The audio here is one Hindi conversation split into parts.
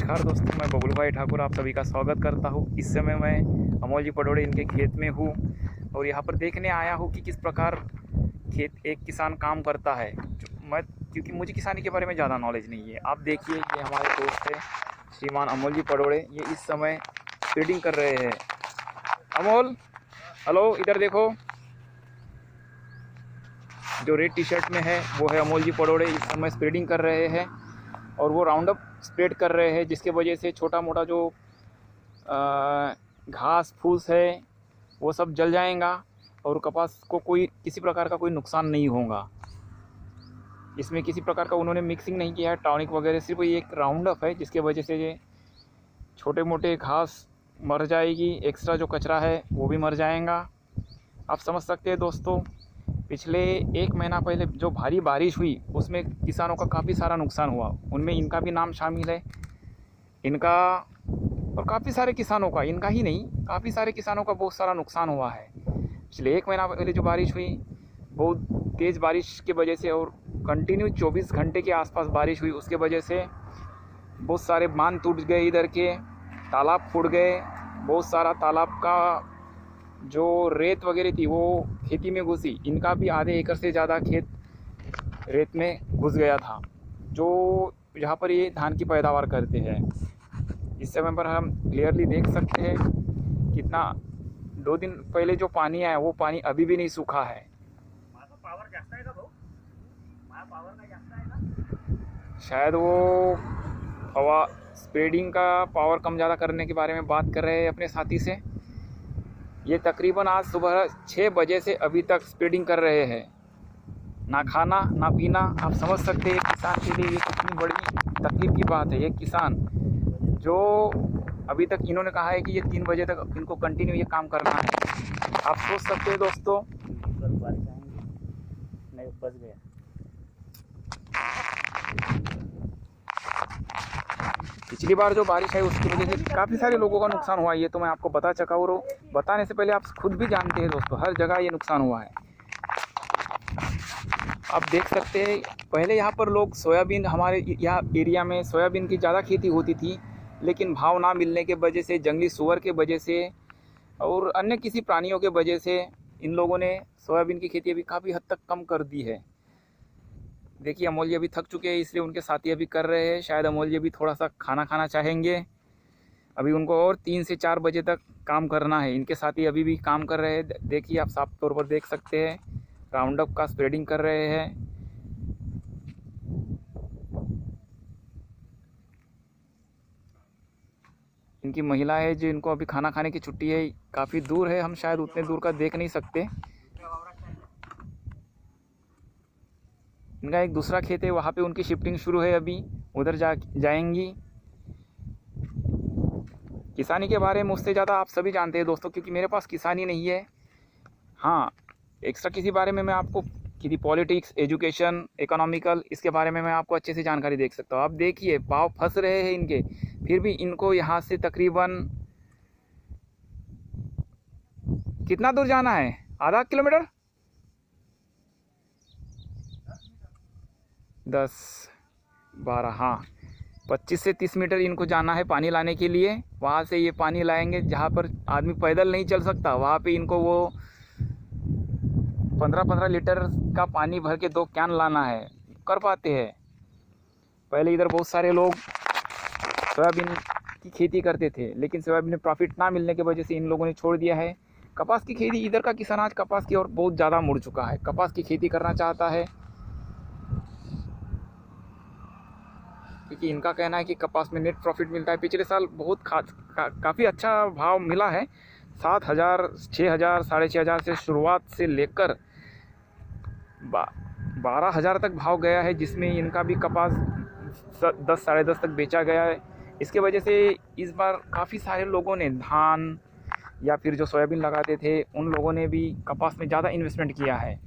नमस्कार दोस्तों, मैं बबलू भाई ठाकुर आप सभी का स्वागत करता हूँ। इस समय मैं अमोल जी पडोड़े इनके खेत में हूँ और यहाँ पर देखने आया हूँ कि किस प्रकार खेत एक किसान काम करता है। क्योंकि मुझे किसानी के बारे में ज़्यादा नॉलेज नहीं है। आप देखिए, ये हमारे दोस्त है श्रीमान अमोल जी पडोड़े, ये इस समय स्प्रेडिंग कर रहे हैं। अमोल, हेलो, इधर देखो। जो रेड टी शर्ट में है वो है अमोल जी पडोड़े, इस समय स्प्रेडिंग कर रहे हैं और वो राउंड अप स्प्रेड कर रहे हैं, जिसके वजह से छोटा मोटा जो घास फूस है वो सब जल जाएगा और कपास को कोई किसी प्रकार का कोई नुकसान नहीं होगा। इसमें किसी प्रकार का उन्होंने मिक्सिंग नहीं किया है टॉनिक वगैरह, सिर्फ ये एक राउंड अप है, जिसके वजह से ये छोटे मोटे घास मर जाएगी, एक्स्ट्रा जो कचरा है वो भी मर जाएगा। आप समझ सकते हैं दोस्तों, पिछले 1 महीना पहले जो भारी बारिश हुई उसमें किसानों का काफ़ी सारा नुकसान हुआ, उनमें इनका भी नाम शामिल है। इनका और काफ़ी सारे किसानों का, इनका ही नहीं, काफ़ी सारे किसानों का बहुत सारा नुकसान हुआ है। पिछले 1 महीना पहले जो बारिश हुई, बहुत तेज़ बारिश की वजह से और कंटिन्यू 24 घंटे के आसपास बारिश हुई, उसके वजह से बहुत सारे बांध टूट गए, इधर के तालाब फूट गए, बहुत सारा तालाब का जो रेत वगैरह थी वो खेती में घुसी। इनका भी आधे एकड़ से ज़्यादा खेत रेत में घुस गया था, जो जहाँ पर ये धान की पैदावार करते हैं। इस समय पर हम क्लियरली देख सकते हैं कितना 2 दिन पहले जो पानी आया वो पानी अभी भी नहीं सूखा है। शायद वो हवा स्प्रेडिंग का पावर कम ज़्यादा करने के बारे में बात कर रहे हैं अपने साथी से। ये तकरीबन आज सुबह 6 बजे से अभी तक स्प्रेडिंग कर रहे हैं, ना खाना ना पीना। आप समझ सकते हैं किसान के लिए ये कितनी बड़ी तकलीफ की बात है। ये किसान जो अभी तक इन्होंने कहा है कि ये 3 बजे तक इनको कंटिन्यू ये काम करना है। आप सोच सकते हैं दोस्तों, नहीं बच गया। पिछली बार जो बारिश है उसकी वजह से काफ़ी सारे लोगों का नुकसान हुआ, ये तो मैं आपको बता चुका हूँ। बताने से पहले आप खुद भी जानते हैं दोस्तों, हर जगह ये नुकसान हुआ है। आप देख सकते हैं, पहले यहाँ पर लोग सोयाबीन, हमारे यहाँ एरिया में सोयाबीन की ज़्यादा खेती होती थी, लेकिन भाव ना मिलने के वजह से, जंगली सूअर के वजह से और अन्य किसी प्राणियों के वजह से इन लोगों ने सोयाबीन की खेती अभी काफ़ी हद तक कम कर दी है। देखिए, अमोल जी अभी थक चुके हैं, इसलिए उनके साथी अभी कर रहे हैं। शायद अमोल जी अभी थोड़ा सा खाना खाना चाहेंगे। अभी उनको और 3 से 4 बजे तक काम करना है। इनके साथी अभी भी काम कर रहे हैं। देखिए, आप साफ तौर पर देख सकते हैं, राउंड अप का स्प्रेडिंग कर रहे हैं। इनकी महिला है जो इनको अभी खाना खाने की छुट्टी है, काफ़ी दूर है, हम शायद उतने दूर का देख नहीं सकते। इनका एक दूसरा खेत है, वहाँ पे उनकी शिफ्टिंग शुरू है, अभी उधर जाएंगी। किसानी के बारे में मुझसे ज़्यादा आप सभी जानते हैं दोस्तों, क्योंकि मेरे पास किसानी नहीं है। हाँ, एक्स्ट्रा किसी बारे में मैं आपको किसी पॉलिटिक्स, एजुकेशन, इकोनॉमिकल, इसके बारे में मैं आपको अच्छे से जानकारी दे सकता हूँ। आप देखिए, पाँव फंस रहे हैं इनके, फिर भी इनको यहाँ से तकरीबन कितना दूर जाना है? आधा किलोमीटर, 10-12, हाँ 25 से 30 मीटर इनको जाना है पानी लाने के लिए। वहाँ से ये पानी लाएंगे, जहाँ पर आदमी पैदल नहीं चल सकता, वहाँ पे इनको वो 15-15 लीटर का पानी भर के 2 कैन लाना है। कर पाते हैं। पहले इधर बहुत सारे लोग सोयाबीन की खेती करते थे, लेकिन सोयाबीन में प्रॉफिट ना मिलने की वजह से इन लोगों ने छोड़ दिया है। कपास की खेती, इधर का किसान आज कपास की ओर बहुत ज़्यादा मुड़ चुका है, कपास की खेती करना चाहता है, क्योंकि इनका कहना है कि कपास में नेट प्रॉफिट मिलता है। पिछले साल बहुत काफ़ी अच्छा भाव मिला है, 7,000, 6,000, 6,500 से शुरुआत से लेकर 12,000 तक भाव गया है, जिसमें इनका भी कपास 10, 10.5 तक बेचा गया है। इसके वजह से इस बार काफ़ी सारे लोगों ने धान या फिर जो सोयाबीन लगाते थे उन लोगों ने भी कपास में ज़्यादा इन्वेस्टमेंट किया है।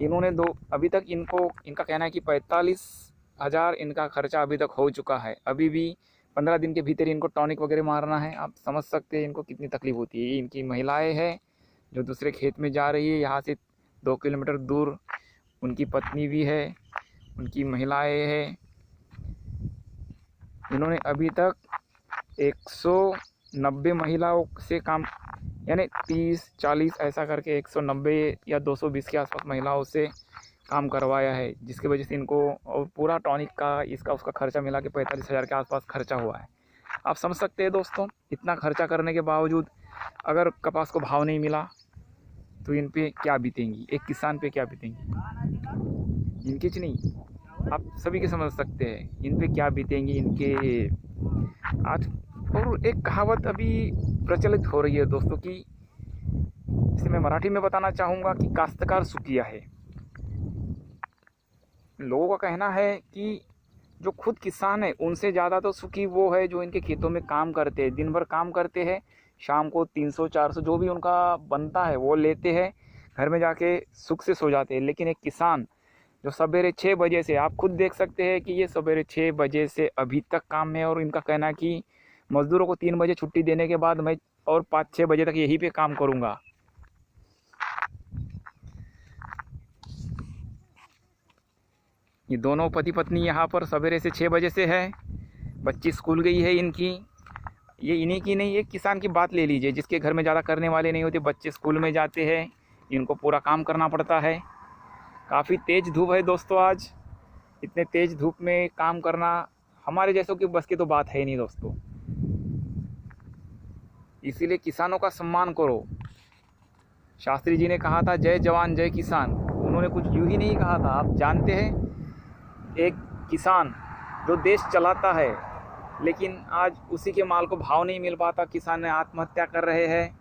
इन्होंने अभी तक इनका कहना है कि 45,000 इनका खर्चा अभी तक हो चुका है। अभी भी 15 दिन के भीतर इनको टॉनिक वगैरह मारना है। आप समझ सकते हैं इनको कितनी तकलीफ होती है। इनकी महिलाएं हैं जो दूसरे खेत में जा रही है, यहाँ से 2 किलोमीटर दूर उनकी पत्नी भी है, उनकी महिलाएं हैं। इन्होंने अभी तक 190 महिलाओं से काम, यानी 30-40 ऐसा करके 190 या 220 के आसपास महिलाओं से काम करवाया है, जिसकी वजह से इनको और पूरा टॉनिक का इसका उसका खर्चा मिला के 45,000 के आसपास खर्चा हुआ है। आप समझ सकते हैं दोस्तों, इतना खर्चा करने के बावजूद अगर कपास को भाव नहीं मिला तो इन पे क्या बीतेंगी, एक किसान पे क्या बीतेंगी, इनके च नहीं, आप सभी के समझ सकते हैं इन पे क्या बीतेंगी इनके आज। और एक कहावत अभी प्रचलित हो रही है दोस्तों की, इसे मैं मराठी में बताना चाहूँगा कि काश्तकार सुखिया है। लोगों का कहना है कि जो खुद किसान है उनसे ज़्यादा तो सुखी वो है जो इनके खेतों में काम करते हैं, दिन भर काम करते हैं, शाम को 300-400 जो भी उनका बनता है वो लेते हैं, घर में जाके सुख से सो जाते हैं। लेकिन एक किसान जो सवेरे 6 बजे से, आप खुद देख सकते हैं कि ये सवेरे 6 बजे से अभी तक काम में, और इनका कहना है कि मज़दूरों को 3 बजे छुट्टी देने के बाद मैं और 5-6 बजे तक यहीं पे काम करूँगा। ये दोनों पति पत्नी यहाँ पर सवेरे से 6 बजे से है, बच्ची स्कूल गई है इनकी, ये इन्हीं की नहीं, एक किसान की बात ले लीजिए जिसके घर में ज़्यादा करने वाले नहीं होते, बच्चे स्कूल में जाते हैं, इनको पूरा काम करना पड़ता है। काफ़ी तेज़ धूप है दोस्तों आज, इतने तेज़ धूप में काम करना हमारे जैसों की बस की तो बात है ही नहीं दोस्तों। इसीलिए किसानों का सम्मान करो। शास्त्री जी ने कहा था जय जवान जय किसान, उन्होंने कुछ यूँ ही नहीं कहा था। आप जानते हैं एक किसान जो देश चलाता है, लेकिन आज उसी के माल को भाव नहीं मिल पाता, किसान ने आत्महत्या कर रहे हैं।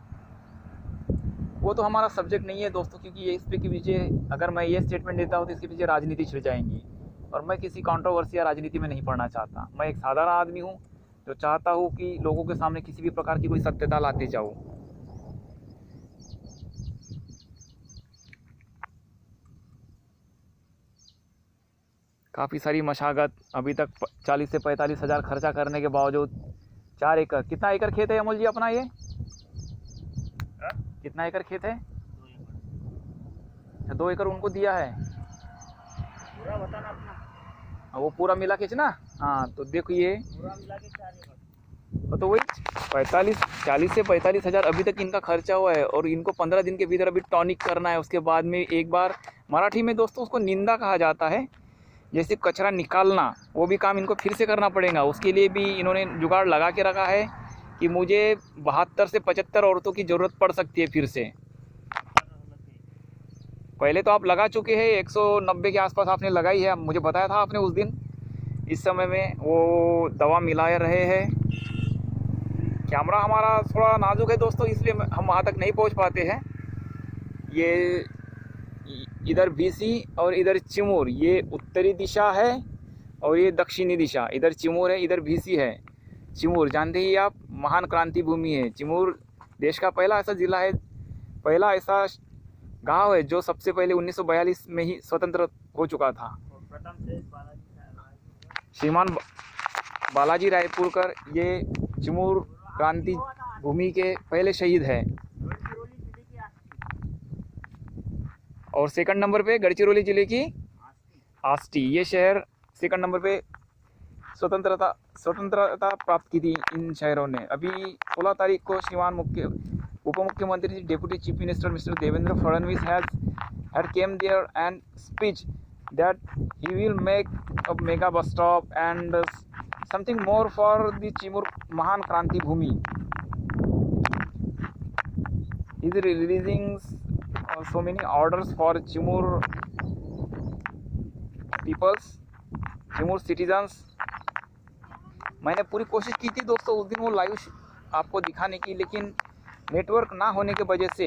वो तो हमारा सब्जेक्ट नहीं है दोस्तों, क्योंकि ये इस पे के पीछे अगर मैं ये स्टेटमेंट देता हूँ तो इसके पीछे राजनीति छिड़ जाएंगी, और मैं किसी कंट्रोवर्सी या राजनीति में नहीं पढ़ना चाहता। मैं एक साधारण आदमी हूँ जो चाहता हूँ कि लोगों के सामने किसी भी प्रकार की कोई सत्यता लाते जाऊँ। काफ़ी सारी मशागत, अभी तक 40 से 45 हज़ार खर्चा करने के बावजूद 4 एकड़, कितना एकड़ खेत है अमोल जी अपना, ये कितना एकड़ खेत है? 2 एकड़ उनको दिया है, पूरा बताना अपना, वो पूरा मिला के ना। हाँ तो देखो ये पूरा मिला के 4 एकड़, तो वही 40 से 45 हज़ार अभी तक इनका खर्चा हुआ है, और इनको 15 दिन के भीतर अभी टॉनिक करना है। उसके बाद में एक बार मराठी में दोस्तों उसको निंदा कहा जाता है, जैसे कचरा निकालना, वो भी काम इनको फिर से करना पड़ेगा। उसके लिए भी इन्होंने जुगाड़ लगा के रखा है कि मुझे 72 से 75 औरतों की ज़रूरत पड़ सकती है फिर से। पहले तो आप लगा चुके हैं, 190 के आसपास आपने लगाई है, मुझे बताया था आपने उस दिन। इस समय में वो दवा मिला रहे हैं। कैमरा हमारा थोड़ा नाजुक है दोस्तों, इसलिए हम वहाँ तक नहीं पहुँच पाते हैं। ये इधर बीसी और इधर चिमूर, ये उत्तरी दिशा है और ये दक्षिणी दिशा, इधर चिमूर है इधर बीसी है। चिमूर जानते ही आप, महान क्रांति भूमि है। चिमूर देश का पहला ऐसा ज़िला है, पहला ऐसा गांव है जो सबसे पहले 1942 में ही स्वतंत्र हो चुका था। श्रीमान बालाजी रायपुरकर ये चिमूर क्रांति भूमि के पहले शहीद है। और सेकंड नंबर पे गढ़चिरौली ज़िले की आष्टी, ये शहर सेकंड नंबर पे स्वतंत्रता प्राप्त की थी इन शहरों ने। अभी 16 तारीख को श्रीमान उप मुख्यमंत्री deputy chief minister mister Devendra Fadnavis had came there and speech that he will make a mega bus stop and something more for the Chimur Mahan Kranti Bhumi. He is releasing so many orders for Chimur peoples, Chimur citizens. मैंने पूरी कोशिश की थी दोस्तों उस दिन वो लाइव आपको दिखाने की, लेकिन नेटवर्क ना होने की वजह से,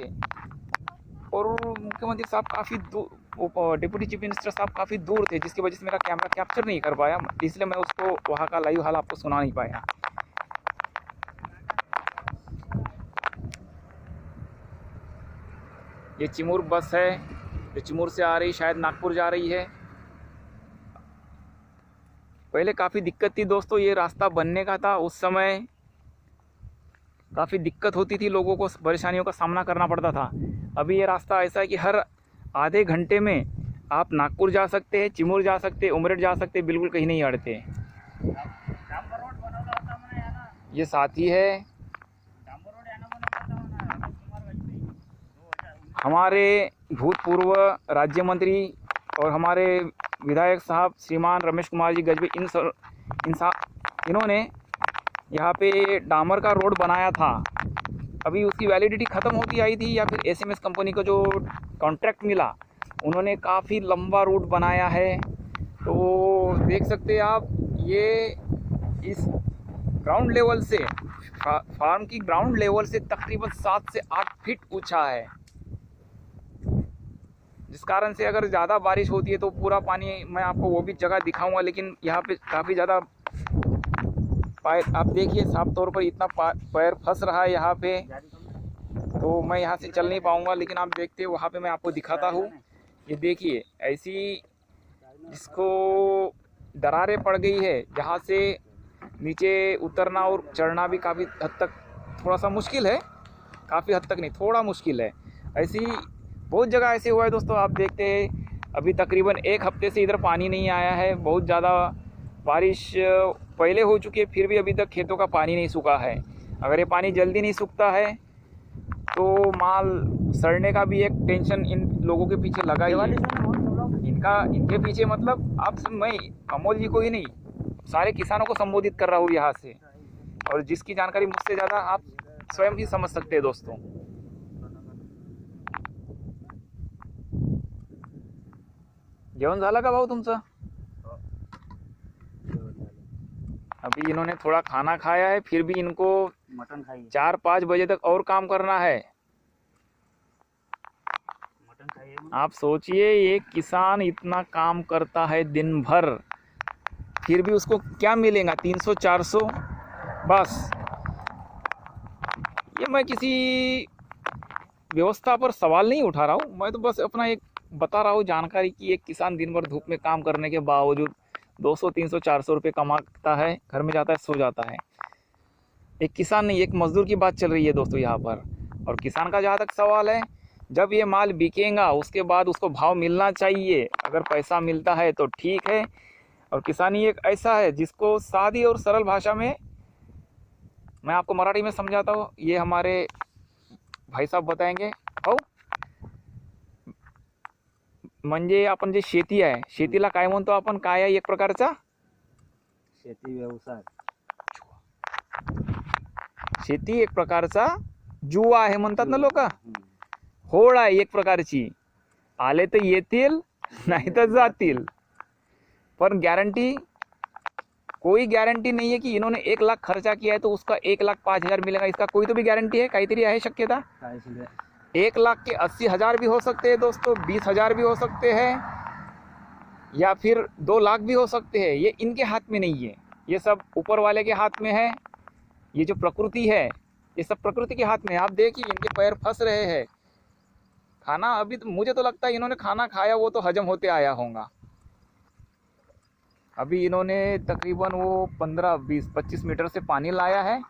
और मुख्यमंत्री साहब काफ़ी दूर, डिप्टी चीफ मिनिस्टर साहब काफ़ी दूर थे, जिसकी वजह से मेरा कैमरा कैप्चर नहीं कर पाया, इसलिए मैं उसको वहाँ का लाइव हाल आपको सुना नहीं पाया। ये चिमूर बस है जो चिमूर से आ रही, शायद नागपुर जा रही है। पहले काफ़ी दिक्कत थी दोस्तों, ये रास्ता बनने का था उस समय काफ़ी दिक्कत होती थी, लोगों को परेशानियों का सामना करना पड़ता था। अभी ये रास्ता ऐसा है कि हर आधे घंटे में आप नागपुर जा सकते हैं, चिमूर जा सकते हैं, उमरेड जा सकते हैं, बिल्कुल कहीं नहीं अड़ते। ये साथी है डांबर रोड याना बोला पड़ता होना रमेश कुमार वाजपेयी 2019 हमारे भूतपूर्व राज्य मंत्री और हमारे विधायक साहब श्रीमान रमेश कुमार जी गजबे इन्होंने यहाँ पे डामर का रोड बनाया था। अभी उसकी वैलिडिटी ख़त्म होती आई थी या फिर एसएमएस कंपनी को जो कॉन्ट्रैक्ट मिला उन्होंने काफ़ी लंबा रोड बनाया है। तो देख सकते हैं आप, ये इस ग्राउंड लेवल से फार्म की ग्राउंड लेवल से तकरीबन 7 से 8 फीट ऊंचा है, जिस कारण से अगर ज़्यादा बारिश होती है तो पूरा पानी, मैं आपको वो भी जगह दिखाऊंगा, लेकिन यहाँ पे काफ़ी ज़्यादा आप देखिए साफ तौर पर इतना पैर फंस रहा है यहाँ पे, तो मैं यहाँ से चल नहीं पाऊँगा। लेकिन आप देखते हैं वहाँ पे मैं आपको दिखाता हूँ। ये देखिए ऐसी जिसको दरारें पड़ गई है, जहाँ से नीचे उतरना और चढ़ना भी काफ़ी हद तक थोड़ा सा मुश्किल है, काफ़ी हद तक नहीं थोड़ा मुश्किल है। ऐसी बहुत जगह ऐसे हुआ है दोस्तों। आप देखते हैं अभी तकरीबन 1 हफ्ते से इधर पानी नहीं आया है, बहुत ज़्यादा बारिश पहले हो चुकी है, फिर भी अभी तक खेतों का पानी नहीं सूखा है। अगर ये पानी जल्दी नहीं सूखता है तो माल सड़ने का भी एक टेंशन इन लोगों के पीछे लगा ही है। इनके पीछे मतलब आप मैं अमोल जी को ही नहीं, सारे किसानों को संबोधित कर रहा हूँ यहाँ से, और जिसकी जानकारी मुझसे ज़्यादा आप स्वयं ही समझ सकते हैं दोस्तों। जेवण झालं का भाऊ तुमचं? अभी इन्होंने थोड़ा खाना खाया है, फिर भी इनको मटन खाइए 4-5 बजे तक और काम करना है। मटन खाइए आप सोचिए, एक किसान इतना काम करता है दिन भर, फिर भी उसको क्या मिलेगा? 300-400 बस। ये मैं किसी व्यवस्था पर सवाल नहीं उठा रहा हूँ, मैं तो बस अपना एक बता रहा हूँ जानकारी कि एक किसान दिन भर धूप में काम करने के बावजूद 200-300-400 रुपये कमाता है, घर में जाता है, सो जाता है। एक किसान नहीं, एक मजदूर की बात चल रही है दोस्तों यहाँ पर। और किसान का जहाँ तक सवाल है, जब ये माल बिकेगा उसके बाद उसको भाव मिलना चाहिए। अगर पैसा मिलता है तो ठीक है। और किसानी एक ऐसा है जिसको सादी और सरल भाषा में मैं आपको मराठी में समझाता हूँ, ये हमारे भाई साहब बताएंगे। हो म्हणजे आपण जे शेती आहे, शेतीला काय म्हणतो आपण? काय आहे एक प्रकारचा? शेती व्यवसाय शेती एक प्रकारचा जुवा आहे म्हणतात ना लोक, होळ आहे एक प्रकारची। आले तर येतील, नाही तर जातील, पर गारंटी कोई गारंटी नहीं है कि इन्होंने 1 लाख खर्चा किया है तो उसका 1,05,000 मिलेगा। इसका कोई तो भी गारंटी है? काहीतरी आहे शक्यता? 1 लाख के 80,000 भी हो सकते हैं दोस्तों, 20,000 भी हो सकते हैं, या फिर 2 लाख भी हो सकते हैं। ये इनके हाथ में नहीं है, ये सब ऊपर वाले के हाथ में है। ये जो प्रकृति है, ये सब प्रकृति के हाथ में है। आप देखिए इनके पैर फंस रहे हैं। खाना अभी तो मुझे तो लगता है इन्होंने खाना खाया वो तो हजम होते आया होगा। अभी इन्होंने तकरीबन वो 15-20-25 मीटर से पानी लाया है,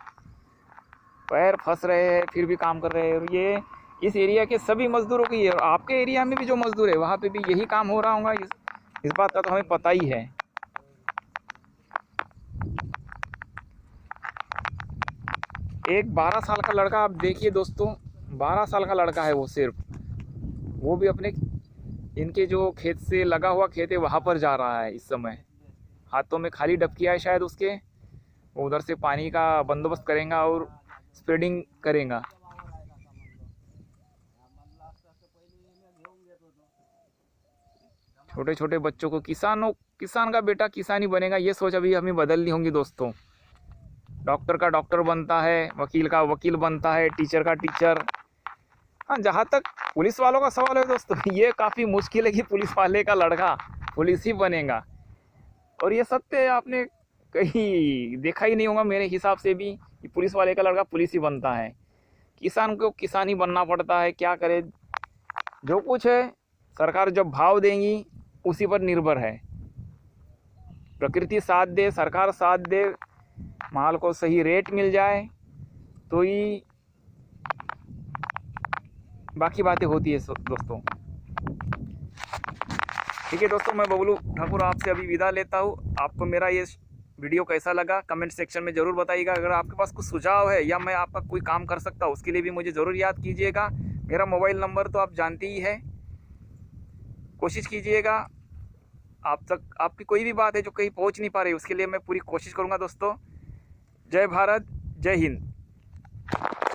पैर फंस रहे हैं फिर भी काम कर रहे हैं। और ये इस एरिया के सभी मजदूरों की है, और आपके एरिया में भी जो मजदूर है वहाँ पे भी यही काम हो रहा होगा, इस बात का तो हमें पता ही है। एक 12 साल का लड़का, आप देखिए दोस्तों, 12 साल का लड़का है वो, सिर्फ वो भी अपने इनके जो खेत से लगा हुआ खेत है वहाँ पर जा रहा है। इस समय हाथों में खाली डबकिया है शायद उसके, वो उधर से पानी का बंदोबस्त करेगा और स्प्रेडिंग करेगा। छोटे छोटे बच्चों को किसान का बेटा किसानी बनेगा, ये सोच अभी हमें बदलनी होंगी दोस्तों। डॉक्टर का डॉक्टर बनता है, वकील का वकील बनता है, टीचर का टीचर। हाँ, जहाँ तक पुलिस वालों का सवाल है दोस्तों, ये काफ़ी मुश्किल है कि पुलिस वाले का लड़का पुलिस ही बनेगा। और ये सत्य है, आपने कहीं देखा ही नहीं होगा मेरे हिसाब से भी कि पुलिस वाले का लड़का पुलिस ही बनता है। किसान को किसान ही बनना पड़ता है, क्या करे। जो कुछ है सरकार जब भाव देंगी उसी पर निर्भर है। प्रकृति साथ दे, सरकार साथ दे, माल को सही रेट मिल जाए तो ही बाकी बातें होती है दोस्तों। ठीक है दोस्तों, मैं बबलू ठाकुर आपसे अभी विदा लेता हूँ। आपको मेरा ये वीडियो कैसा लगा कमेंट सेक्शन में ज़रूर बताइएगा। अगर आपके पास कुछ सुझाव है या मैं आपका कोई काम कर सकता हूँ उसके लिए भी मुझे ज़रूर याद कीजिएगा। मेरा मोबाइल नंबर तो आप जानते ही है। कोशिश कीजिएगा आप तक आपकी कोई भी बात है जो कहीं पहुँच नहीं पा रही उसके लिए मैं पूरी कोशिश करूँगा दोस्तों। जय भारत, जय हिंद।